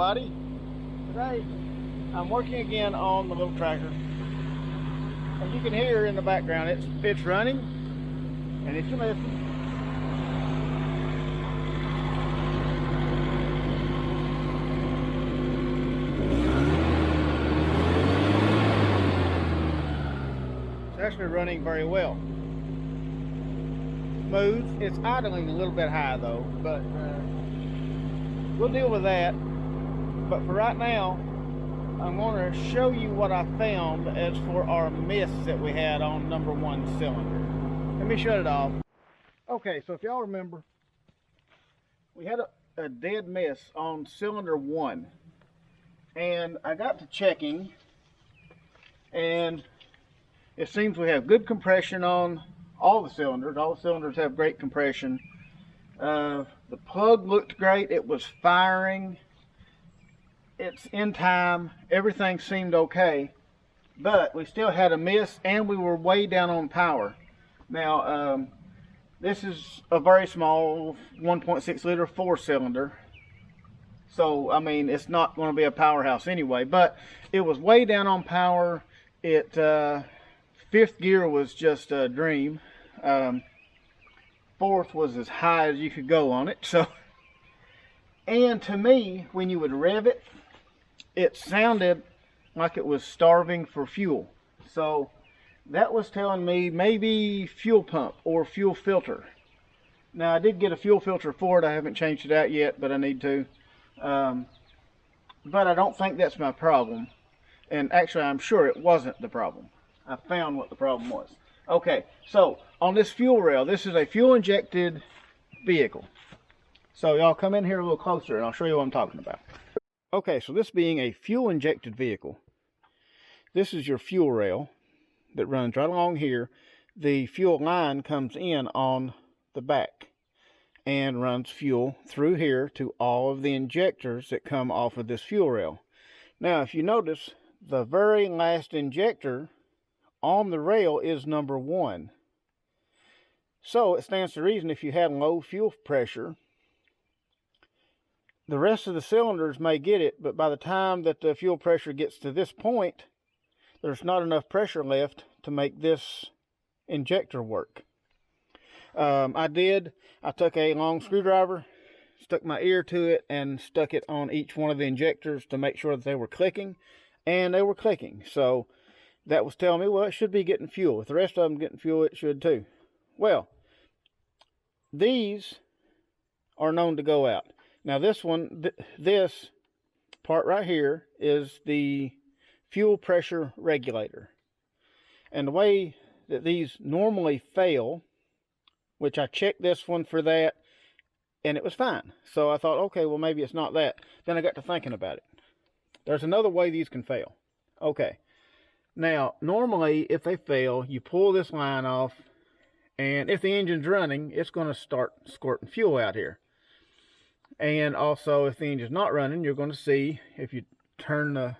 everybody. Today I'm working again on the little tractor. As you can hear in the background, it's running, and if you listen, it's actually running very well. Smooth. It's idling a little bit high though, but we'll deal with that. But for right now, I'm going to show you what I found as for our miss that we had on number 1 cylinder. Let me shut it off. Okay, so if y'all remember, we had a dead miss on cylinder 1, and I got to checking, and it seems we have good compression on all the cylinders. All the cylinders have great compression. The plug looked great. It was firing. It's in time. Everything seemed okay, but we still had a miss, and we were way down on power. Now, this is a very small 1.6 liter 4-cylinder, so I mean it's not going to be a powerhouse anyway. But it was way down on power. It 5th gear was just a dream. 4th was as high as you could go on it. So, and to me, when you would rev it, it sounded like it was starving for fuel. So that was telling me maybe fuel pump or fuel filter. Now I did get a fuel filter for it. I haven't changed it out yet, but I need to. But I don't think that's my problem. And actually, I'm sure it wasn't the problem. I found what the problem was. Okay, so on this fuel rail, this is a fuel injected vehicle. So y'all come in here a little closer and I'll show you what I'm talking about. Okay, so this being a fuel injected vehicle, this is your fuel rail that runs right along here. The fuel line comes in on the back and runs fuel through here to all of the injectors that come off of this fuel rail. Now, if you notice, the very last injector on the rail is number 1. So it stands to reason if you had low fuel pressure, the rest of the cylinders may get it, but by the time that the fuel pressure gets to this point, there's not enough pressure left to make this injector work. I took a long screwdriver, stuck my ear to it, and stuck it on each one of the injectors to make sure that they were clicking, and they were clicking. So that was telling me, well, it should be getting fuel. If the rest of them getting fuel, it should too. Well, these are known to go out. Now this one, this part right here is the fuel pressure regulator. And the way that these normally fail, which I checked this one for that, and it was fine. So I thought, okay, well maybe it's not that. Then I got to thinking about it. There's another way these can fail. Okay. Now, normally if they fail, you pull this line off, and if the engine's running, it's going to start squirting fuel out here. And also, if the engine's not running, you're going to see, if you turn the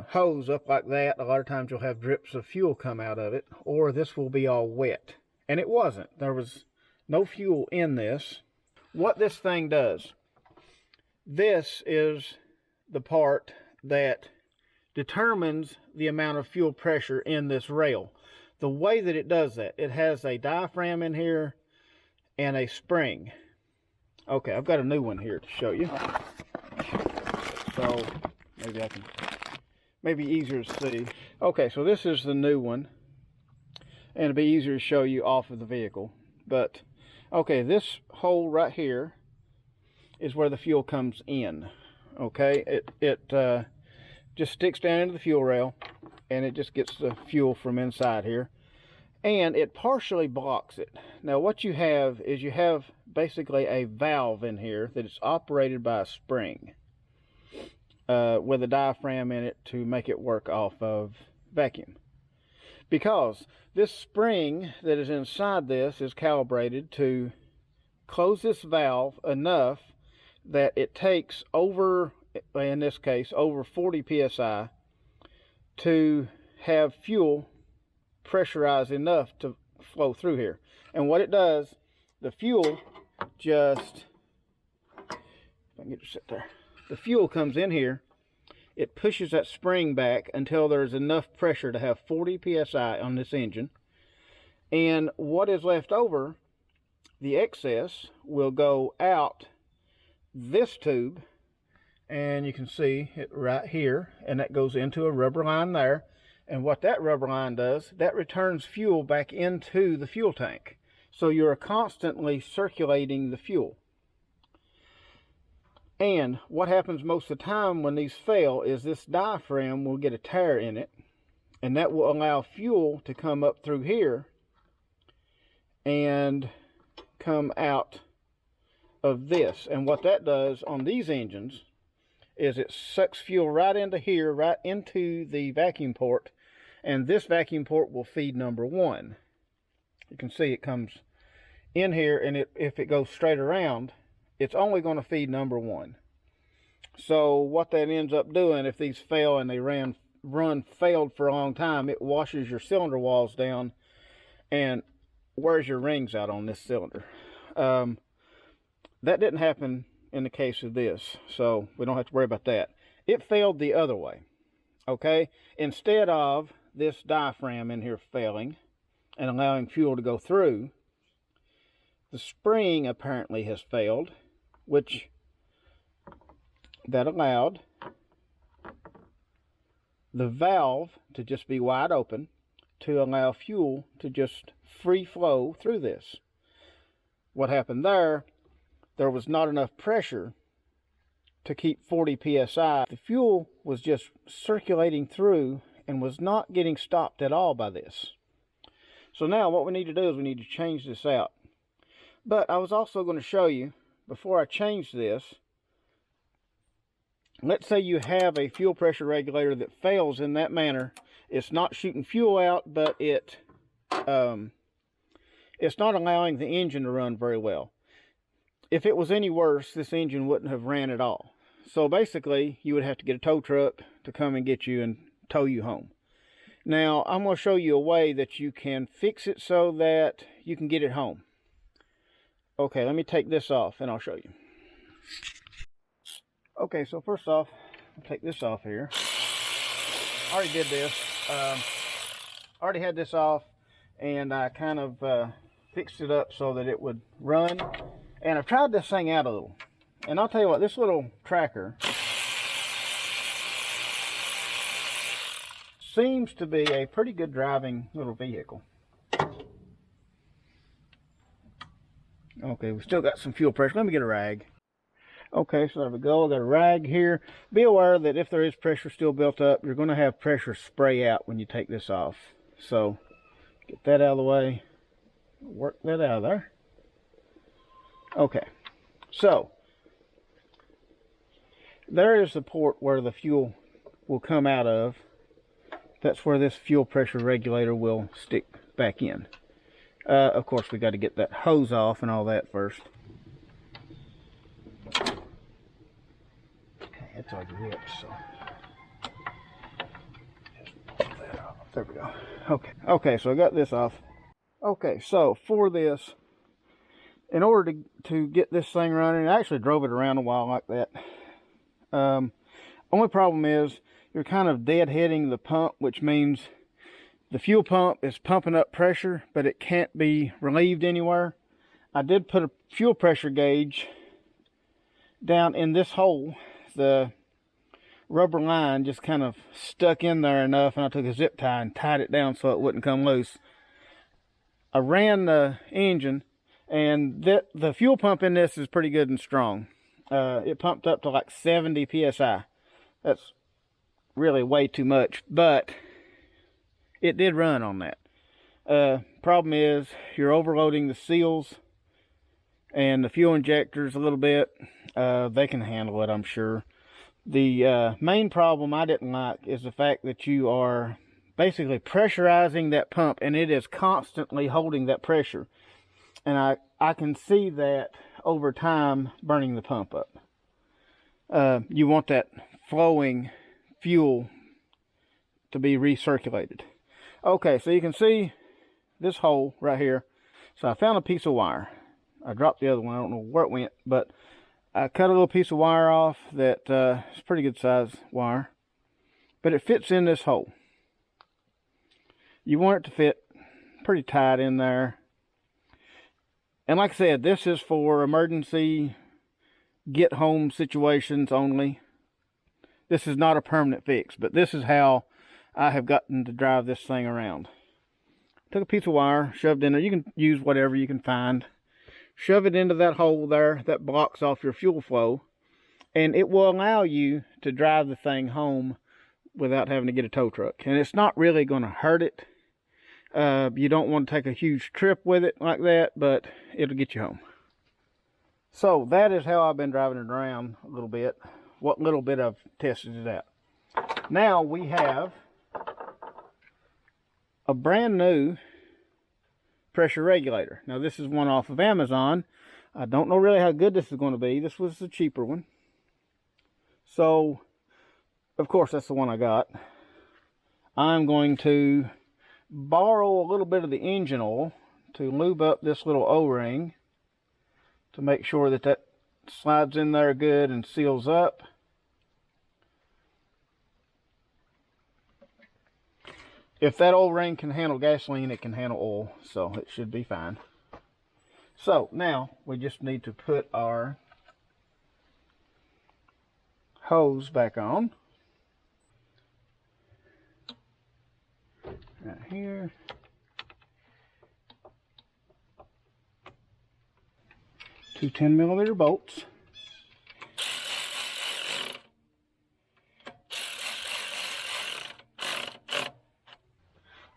hose up like that, a lot of times you'll have drips of fuel come out of it, or this will be all wet. And it wasn't. There was no fuel in this. What this thing does, this is the part that determines the amount of fuel pressure in this rail. The way that it does that, it has a diaphragm in here and a spring. Okay, I've got a new one here to show you. So maybe easier to see. Okay, so this is the new one, and it'll be easier to show you off of the vehicle. But okay, this hole right here is where the fuel comes in. Okay, it just sticks down into the fuel rail, and it just gets the fuel from inside here, and it partially blocks it. Now what you have is you have basically a valve in here that is operated by a spring with a diaphragm in it to make it work off of vacuum. Because this spring that is inside this is calibrated to close this valve enough that it takes over, in this case, over 40 psi to have fuel pressurized enough to flow through here. And what it does, the fuel just, if I can get it to sit there, the fuel comes in here, it pushes that spring back until there's enough pressure to have 40 psi on this engine. And what is left over, the excess, will go out this tube, and you can see it right here, and that goes into a rubber line there. And what that rubber line does, that returns fuel back into the fuel tank. So you're constantly circulating the fuel. And what happens most of the time when these fail is this diaphragm will get a tear in it, and that will allow fuel to come up through here and come out of this. And what that does on these engines is it sucks fuel right into here, right into the vacuum port, and this vacuum port will feed number one. You can see it comes in here, and if it goes straight around, it's only going to feed number one. So what that ends up doing, if these fail and they failed for a long time, it washes your cylinder walls down and wears your rings out on this cylinder. That didn't happen in the case of this, so we don't have to worry about that. It failed the other way, okay? Instead of this diaphragm in here failing and allowing fuel to go through, the spring apparently has failed, which that allowed the valve to just be wide open to allow fuel to just free flow through this. What happened there was not enough pressure to keep 40 psi. The fuel was just circulating through and was not getting stopped at all by this. So now what we need to do is we need to change this out. But I was also going to show you, before I change this, let's say you have a fuel pressure regulator that fails in that manner. It's not shooting fuel out, but it's not allowing the engine to run very well. If it was any worse, this engine wouldn't have ran at all. So basically, you would have to get a tow truck to come and get you and tow you home. Now, I'm going to show you a way that you can fix it so that you can get it home. Okay, let me take this off and I'll show you. Okay, so first off, I'll take this off here. I already did this. Already had this off, and I kind of fixed it up so that it would run. And I've tried this thing out a little. And I'll tell you what, this little tracker seems to be a pretty good driving little vehicle. Okay, we still got some fuel pressure. Let me get a rag. Okay, so there we go. I got a rag here. Be aware that if there is pressure still built up, you're going to have pressure spray out when you take this off. So, get that out of the way. Work that out of there. Okay, so there is the port where the fuel will come out of. That's where this fuel pressure regulator will stick back in. Of course, we got to get that hose off and all that first. Okay, it's already ripped, so just pull that off. There we go. Okay, so I got this off. Okay, so for this, in order to get this thing running, I actually drove it around a while like that. Only problem is you're kind of deadheading the pump, which means the fuel pump is pumping up pressure, but it can't be relieved anywhere. I did put a fuel pressure gauge down in this hole. The rubber line just kind of stuck in there enough, and I took a zip tie and tied it down so it wouldn't come loose. I ran the engine, and the fuel pump in this is pretty good and strong. It pumped up to like 70 psi. That's really way too much, but it did run on that. Problem is you're overloading the seals and the fuel injectors a little bit. They can handle it, I'm sure. The main problem I didn't like is the fact that you are basically pressurizing that pump, and it is constantly holding that pressure. And I can see that over time burning the pump up. You want that flowing fuel to be recirculated. Okay, so you can see this hole right here. So I found a piece of wire. I dropped the other one. I don't know where it went, but I cut a little piece of wire off that is pretty good size wire, but it fits in this hole. You want it to fit pretty tight in there. And like I said, this is for emergency get home situations only. This is not a permanent fix, but this is how I have gotten to drive this thing around. Took a piece of wire, shoved in there. You can use whatever you can find. Shove it into that hole there that blocks off your fuel flow, and it will allow you to drive the thing home without having to get a tow truck. And it's not really going to hurt it. You don't want to take a huge trip with it like that, but it'll get you home. So that is how I've been driving it around a little bit. What little bit I've tested it out. Now we have a brand new pressure regulator. Now this is one off of Amazon. I don't know really how good this is going to be. This was the cheaper one. So, of course, that's the one I got. I'm going to borrow a little bit of the engine oil to lube up this little O-ring to make sure that that slides in there good and seals up. If that O-ring can handle gasoline, it can handle oil, so it should be fine. So now we just need to put our hose back on. Right here. Two 10mm bolts.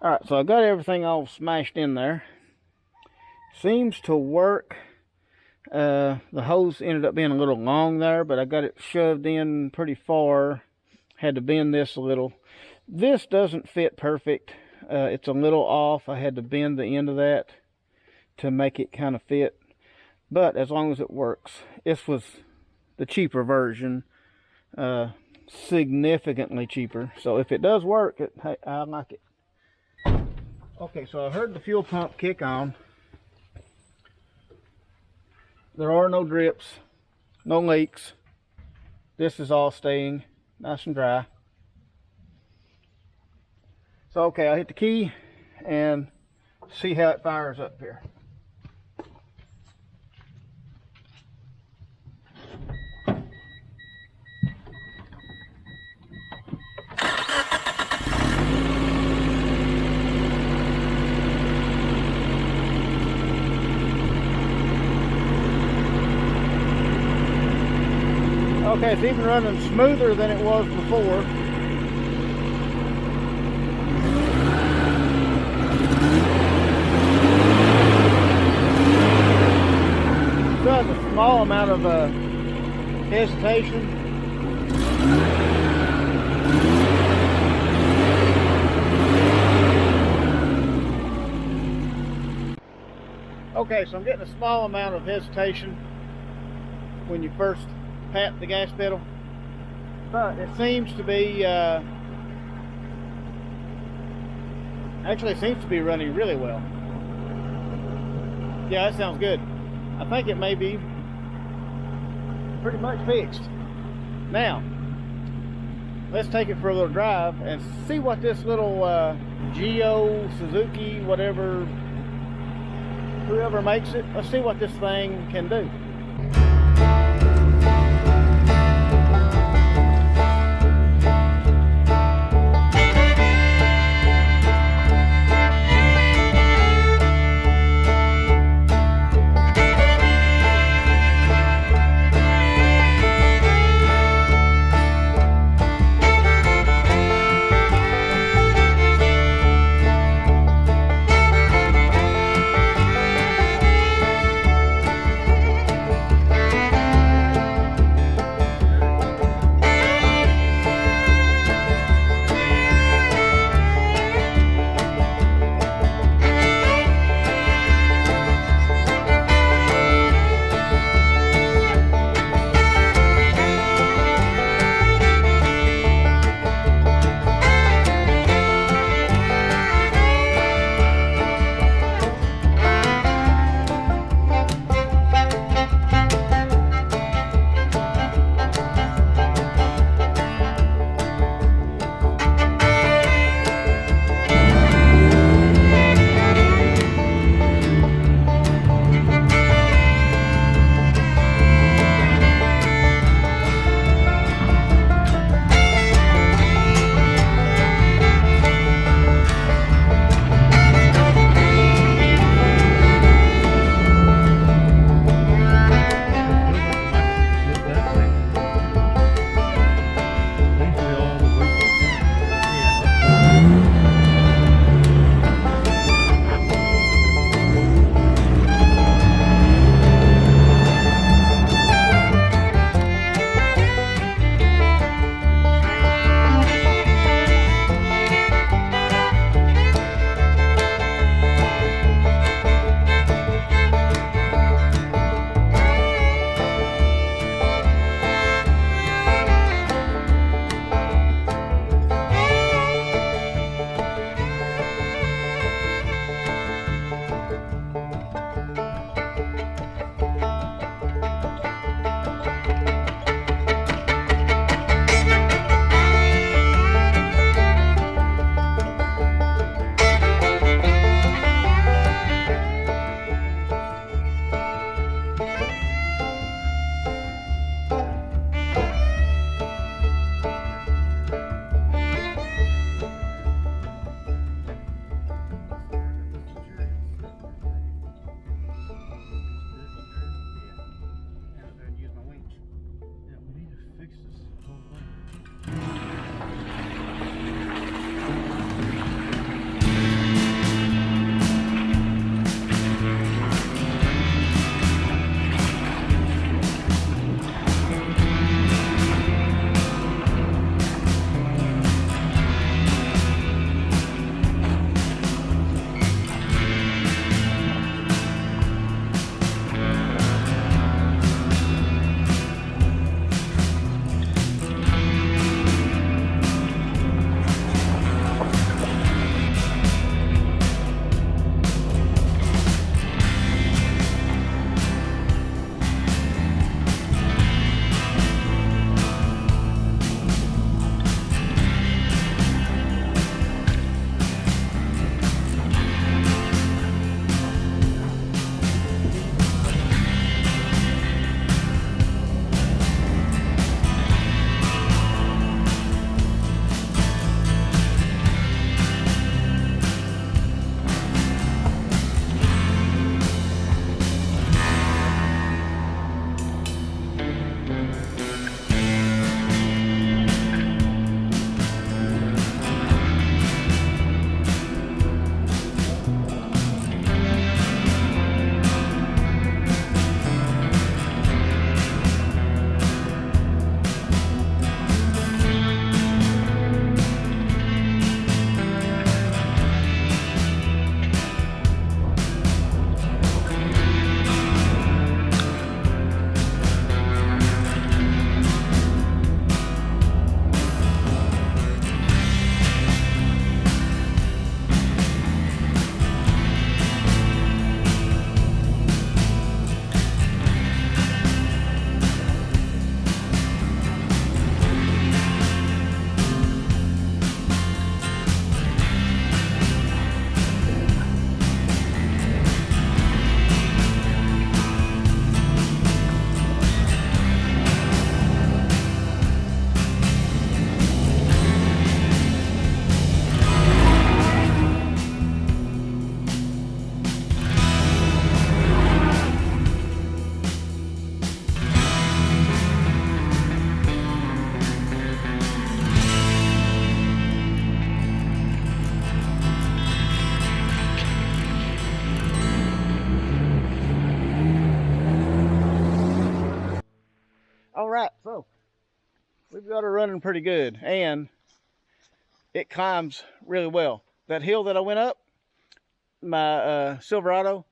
Alright, so I got everything all smashed in there. Seems to work. The hose ended up being a little long there, but I got it shoved in pretty far. Had to bend this a little. This doesn't fit perfect. It's a little off. I had to bend the end of that to make it kind of fit. But as long as it works. This was the cheaper version. Significantly cheaper. So if it does work, hey, I like it. Okay, so I heard the fuel pump kick on. There are no drips, no leaks. This is all staying nice and dry. So okay, I'll hit the key and see how it fires up here. Okay, it's even running smoother than it was before. Still has a small amount of hesitation. Okay, so I'm getting a small amount of hesitation when you first pat the gas pedal, but it seems to be actually it seems to be running really well. Yeah, that sounds good. I think it may be pretty much fixed. Now let's take it for a little drive and see what this little Geo, Suzuki, whatever, whoever makes it, let's see what this thing can do. right, so we've got her running pretty good, and it climbs really well. That hill that I went up, my Silverado,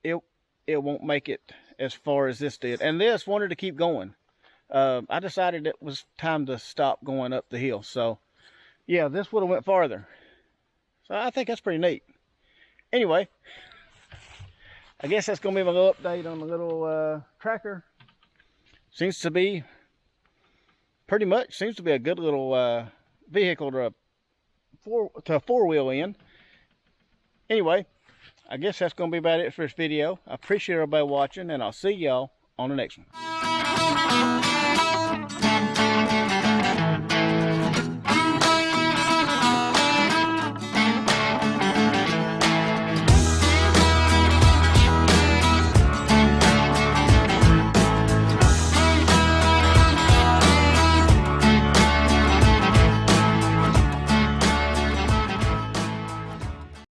it won't make it as far as this did. And this wanted to keep going. I decided it was time to stop going up the hill. So yeah, this would have went farther. So I think that's pretty neat. Anyway, I guess that's gonna be my little update on the little tracker. Seems to be pretty much, seems to be a good little vehicle to four-wheel in. Anyway, I guess that's going to be about it for this video. I appreciate everybody watching, and I'll see y'all on the next one.